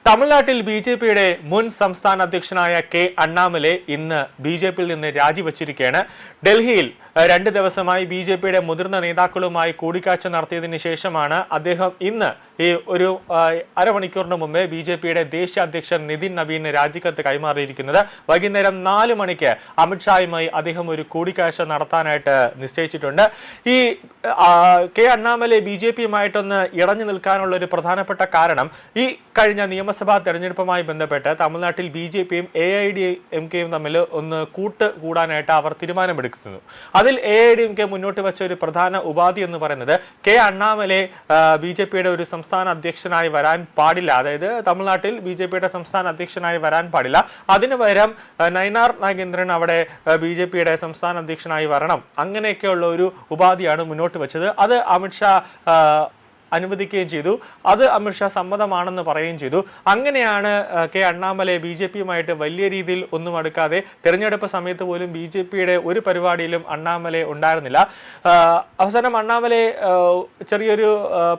തമിഴ്നാട്ടിൽ ബി.ജെ.പിയുടെ മുൻ സംസ്ഥാന അധ്യക്ഷനായ കെ അണ്ണാമലൈ ഇന്ന് ബി.ജെ.പിയിൽ നിന്ന് രാജിവച്ചിരിക്കുകയാണ്. ഡൽഹിയിൽ 2 ദിവസമായി ബി.ജെ.പിയുടെ മുതിർന്ന നേതാക്കളുമായി കൂടിക്കാഴ്ച നടത്തിയതിനു ശേഷമാണ് അദ്ദേഹം ഇന്ന് ഈ ഒരു അരമണിക്കൂറിന് മുമ്പേ ബി.ജെ.പിയുടെ ദേശീയ അധ്യക്ഷൻ നിതിൻ നബീന് രാജിക്കത്ത് കൈമാറിയിരിക്കുന്നത്. വൈകുന്നേരം 4 മണിക്ക് അമിത്ഷായുമായി അദ്ദേഹം ഒരു കൂടിക്കാഴ്ച നടത്താനായിട്ട് നിശ്ചയിച്ചിട്ടുണ്ട്. ഈ കെ അണ്ണാമലൈ ബി.ജെ.പിയുമായിട്ടൊന്ന് ഇടഞ്ഞു നിൽക്കാനുള്ള ഒരു പ്രധാനപ്പെട്ട കാരണം ഈ കഴിഞ്ഞ നിയമസഭാ തെരഞ്ഞെടുപ്പുമായി ബന്ധപ്പെട്ട് തമിഴ്നാട്ടിൽ ബി.ജെ.പിയും എ.ഐ.ഡി.എം.കെയും തമ്മിൽ ഒന്ന് കൂടാനായിട്ട് അവർ തീരുമാനമെടുക്കുന്നു. അതിൽ എ.ഐ.ഡി.എം.കെ മുന്നോട്ട് വെച്ച ഒരു പ്രധാന ഉപാധി എന്ന് പറയുന്നത് കെ അണ്ണാമലൈ ബി.ജെ.പിയുടെ ഒരു സംസ്ഥാന അധ്യക്ഷനായി വരാൻ പാടില്ല, അതായത് തമിഴ്നാട്ടിൽ ബി.ജെ.പിയുടെ സംസ്ഥാന അധ്യക്ഷനായി വരാൻ പാടില്ല. അതിനു പകരം നയനാർ നാഗേന്ദ്രൻ അവിടെ ബി.ജെ.പിയുടെ സംസ്ഥാന അധ്യക്ഷനായി വരണം, അങ്ങനെയൊക്കെയുള്ള ഒരു ഉപാധിയാണ് മുന്നോട്ട് വെച്ചത്. അത് അമിത്ഷാ അനുവദിക്കുകയും ചെയ്തു. അത് അമിത്ഷാ സമ്മതമാണെന്ന് പറയുകയും ചെയ്തു. അങ്ങനെയാണ് കെ അണ്ണാമലൈ ബി.ജെ.പിയുമായിട്ട് വലിയ രീതിയിൽ ഒന്നും അടുക്കാതെ തെരഞ്ഞെടുപ്പ് സമയത്ത് പോലും ബി.ജെ.പിയുടെ ഒരു പരിപാടിയിലും അണ്ണാമലൈ ഉണ്ടായിരുന്നില്ല. അവസാനം അണ്ണാമലൈ ചെറിയൊരു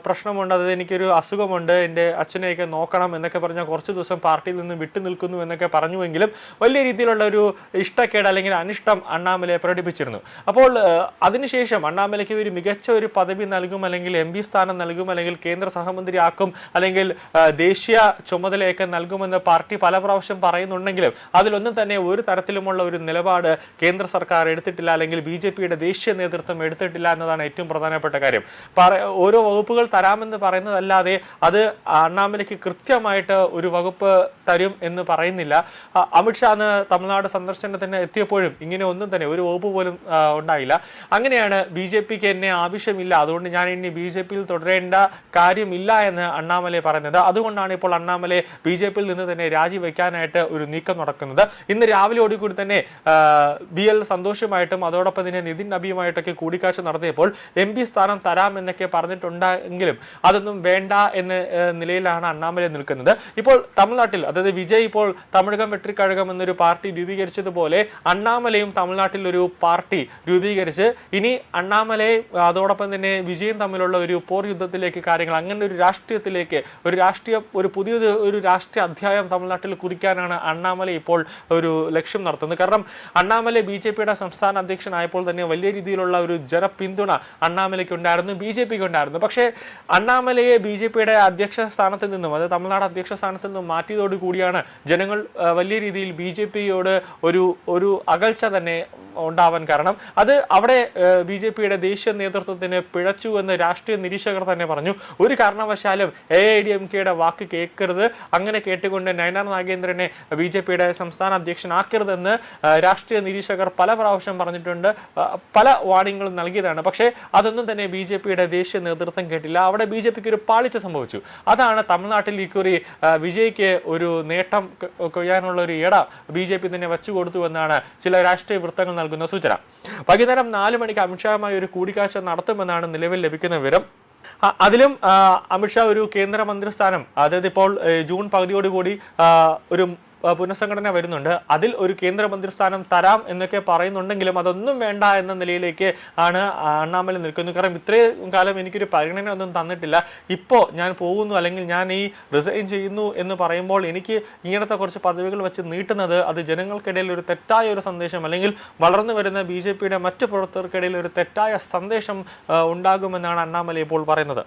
പ്രശ്നമുണ്ട്, അതായത് എനിക്കൊരു അസുഖമുണ്ട്, എൻ്റെ അച്ഛനെയൊക്കെ നോക്കണം എന്നൊക്കെ പറഞ്ഞാൽ കുറച്ച് ദിവസം പാർട്ടിയിൽ നിന്ന് വിട്ടു നിൽക്കുന്നു എന്നൊക്കെ പറഞ്ഞുവെങ്കിലും വലിയ രീതിയിലുള്ള ഒരു ഇഷ്ടക്കേട് അല്ലെങ്കിൽ അനിഷ്ടം അണ്ണാമലൈ പ്രകടിപ്പിച്ചിരുന്നു. അപ്പോൾ അതിനുശേഷം അണ്ണാമലൈക്ക് ഒരു മികച്ച ഒരു പദവി നൽകും, അല്ലെങ്കിൽ എം.പി സ്ഥാനം നൽകും, അല്ലെങ്കിൽ കേന്ദ്ര സഹമന്ത്രിയാക്കും, അല്ലെങ്കിൽ ദേശീയ ചുമതലയൊക്കെ നൽകുമെന്ന് പാർട്ടി പല പ്രാവശ്യം പറയുന്നുണ്ടെങ്കിലും അതിലൊന്നും തന്നെ ഒരു തരത്തിലുമുള്ള ഒരു നിലപാട് കേന്ദ്ര സർക്കാർ എടുത്തിട്ടില്ല, അല്ലെങ്കിൽ ബി.ജെ.പിയുടെ ദേശീയ നേതൃത്വം എടുത്തിട്ടില്ല എന്നതാണ് ഏറ്റവും പ്രധാനപ്പെട്ട കാര്യം. ഓരോ വകുപ്പുകൾ തരാമെന്ന് പറയുന്നതല്ലാതെ അത് അണ്ണാമലയ്ക്ക് കൃത്യമായിട്ട് ഒരു വകുപ്പ് തരും എന്ന് പറയുന്നില്ല. അമിത്ഷാ തമിഴ്നാട് സന്ദർശനത്തിന് എത്തിയപ്പോഴും ഇങ്ങനെ ഒന്നും തന്നെ ഒരു വകുപ്പ് പോലും ഉണ്ടായില്ല. അങ്ങനെയാണ് ബി.ജെ.പിക്ക് എന്നെ ആവശ്യമില്ല, അതുകൊണ്ട് ഞാൻ ഇനി ബി.ജെ.പിയിൽ തുടരേണ്ട കാര്യമില്ല എന്ന് അണ്ണാമലൈ പറയുന്നത്. അതുകൊണ്ടാണ് ഇപ്പോൾ അണ്ണാമലൈ ബി.ജെ.പിയിൽ നിന്ന് തന്നെ രാജിവെക്കാനായിട്ട് ഒരു നീക്കം നടക്കുന്നത്. ഇന്ന് രാവിലെയോടുകൂടി തന്നെ ബി.എൽ സന്തോഷുമായിട്ടും അതോടൊപ്പം തന്നെ നിതിൻ നബിയുമായിട്ടൊക്കെ കൂടിക്കാഴ്ച നടത്തിയപ്പോൾ എം.പി സ്ഥാനം തരാമെന്നൊക്കെ പറഞ്ഞിട്ടുണ്ടെങ്കിലും അതൊന്നും വേണ്ട എന്ന നിലയിലാണ് അണ്ണാമലൈ നിൽക്കുന്നത്. ഇപ്പോൾ തമിഴ്നാട്ടിൽ, അതായത് വിജയ് ഇപ്പോൾ തമിഴകം വെട്രിക്കഴകം എന്നൊരു പാർട്ടി രൂപീകരിച്ചതുപോലെ അണ്ണാമലയും തമിഴ്നാട്ടിൽ ഒരു പാർട്ടി രൂപീകരിച്ച് ഇനി അണ്ണാമലൈ അതോടൊപ്പം തന്നെ വിജയും തമ്മിലുള്ള ഒരു പോർ യുദ്ധത്തിലേക്ക് കാര്യങ്ങൾ, അങ്ങനെ ഒരു രാഷ്ട്രീയത്തിലേക്ക് ഒരു പുതിയൊരു രാഷ്ട്രീയ അധ്യായം തമിഴ്നാട്ടിൽ കുറിക്കാനാണ് അണ്ണാമലൈ ഇപ്പോൾ ഒരു ലക്ഷ്യം നടത്തുന്നത്. കാരണം അണ്ണാമലൈ ബി.ജെ.പിയുടെ സംസ്ഥാന അധ്യക്ഷനായപ്പോൾ തന്നെ വലിയ രീതിയിലുള്ള ഒരു ജനപിന്തുണ അണ്ണാമലയ്ക്ക് ഉണ്ടായിരുന്നു, ബി.ജെ.പിക്ക് ഉണ്ടായിരുന്നു. പക്ഷേ അണ്ണാമലയെ ബി.ജെ.പിയുടെ അധ്യക്ഷ സ്ഥാനത്ത് നിന്നും, അത് തമിഴ്നാട് അധ്യക്ഷ സ്ഥാനത്ത് നിന്നും മാറ്റിയതോടുകൂടിയാണ് ജനങ്ങൾ വലിയ രീതിയിൽ ബി.ജെ.പിയോട് ഒരു അകൽച്ച തന്നെ ഉണ്ടാവാൻ കാരണം. അത് അവിടെ ബി.ജെ.പിയുടെ ദേശീയ നേതൃത്വത്തിന് പിഴച്ചു എന്ന് രാഷ്ട്രീയ നിരീക്ഷകർ തന്നെ പറഞ്ഞു. ഒരു കാരണവശാലും എ.ഐ.ഡി.എം.കെയുടെ വാക്ക് കേൾക്കരുത്, അങ്ങനെ കേട്ടുകൊണ്ട് നയനാർ നാഗേന്ദ്രനെ ബി.ജെ.പിയുടെ സംസ്ഥാന അധ്യക്ഷനാക്കരുതെന്ന് രാഷ്ട്രീയ നിരീക്ഷകർ പല പ്രാവശ്യം പറഞ്ഞിട്ടുണ്ട്, പല വാർണിങ്ങുകളും നൽകിയതാണ്. പക്ഷേ അതൊന്നും തന്നെ ബി.ജെ.പിയുടെ ദേശീയ നേതൃത്വം കേട്ടില്ല. അവിടെ ബി.ജെ.പിക്ക് ഒരു പാളിച്ച സംഭവിച്ചു. അതാണ് തമിഴ്നാട്ടിൽ ഇക്കുറി വിജയ്ക്ക് ഒരു നേട്ടം കൊയ്യാനുള്ള ഒരു ഇട ബി.ജെ.പി തന്നെ വെച്ചുകൊടുത്തു എന്നാണ് ചില രാഷ്ട്രീയ വൃത്തങ്ങൾ നൽകുന്ന സൂചന. വൈകുന്നേരം 4 മണിക്ക് അമിത്ഷായുമായി ഒരു കൂടിക്കാഴ്ച നടത്തുമെന്നാണ് നിലവിൽ ലഭിക്കുന്ന വിവരം. അതിലും അമിത്ഷാ ഒരു കേന്ദ്രമന്ത്രി സ്ഥാനം, അതായത് ഇപ്പോൾ ജൂൺ പകുതിയോടുകൂടി ഒരു പുനഃസംഘടന വരുന്നുണ്ട്, അതിൽ ഒരു കേന്ദ്രമന്ത്രി സ്ഥാനം തരാം എന്നൊക്കെ പറയുന്നുണ്ടെങ്കിലും അതൊന്നും വേണ്ട എന്ന നിലയിലേക്ക് ആണ് അണ്ണാമലൈ നിൽക്കുന്നത്. കാരണം ഇത്രയും കാലം എനിക്കൊരു പരിഗണന ഒന്നും തന്നിട്ടില്ല, ഇപ്പോൾ ഞാൻ പോകുന്നു അല്ലെങ്കിൽ ഞാൻ ഈ റിസൈൻ ചെയ്യുന്നു എന്ന് പറയുമ്പോൾ എനിക്ക് ഇങ്ങനത്തെ കുറച്ച് പദവികൾ വെച്ച് നീട്ടുന്നത് അത് ജനങ്ങൾക്കിടയിൽ ഒരു തെറ്റായ ഒരു സന്ദേശം, അല്ലെങ്കിൽ വളർന്നു വരുന്ന ബി.ജെ.പിയുടെ മറ്റ് പ്രവർത്തകർക്കിടയിൽ ഒരു തെറ്റായ സന്ദേശം ഉണ്ടാകുമെന്നാണ് അണ്ണാമലൈ ഇപ്പോൾ പറയുന്നത്.